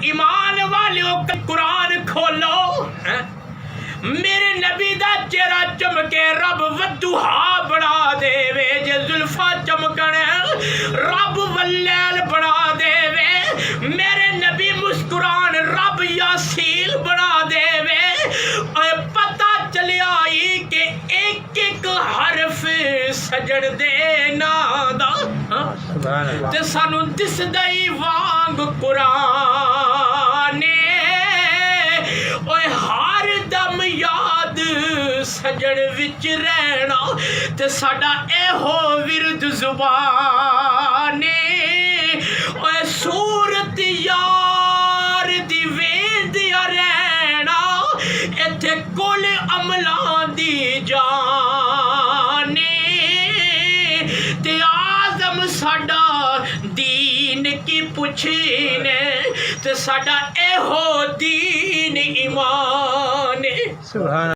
ایمان والوں کا قرآن کھولو، میرے نبی دا چہرہ چمکے رب ودوہا بڑھا دے وے، جے زلفا چمکن رب واللیل بڑھا دے وے، میرے نبی مسکران رب یاسیل بڑھا دے وے۔ اے پتہ چلیا ہی کہ ایک ایک حرف سجڑ دے نا دا تے سانو دس دئی وانگ قرآن، اوے ہر دم یاد سجڑ وچ رہنا تے ساڈا اے ہو ورد زبان، اوے صورت یار دی ویندیا رہنا ایتھے کل عملاں دی جان، تے آزم ساڈا دین کی پوچھنے تے ساڈا اے ہو دین ایمان۔ سبحان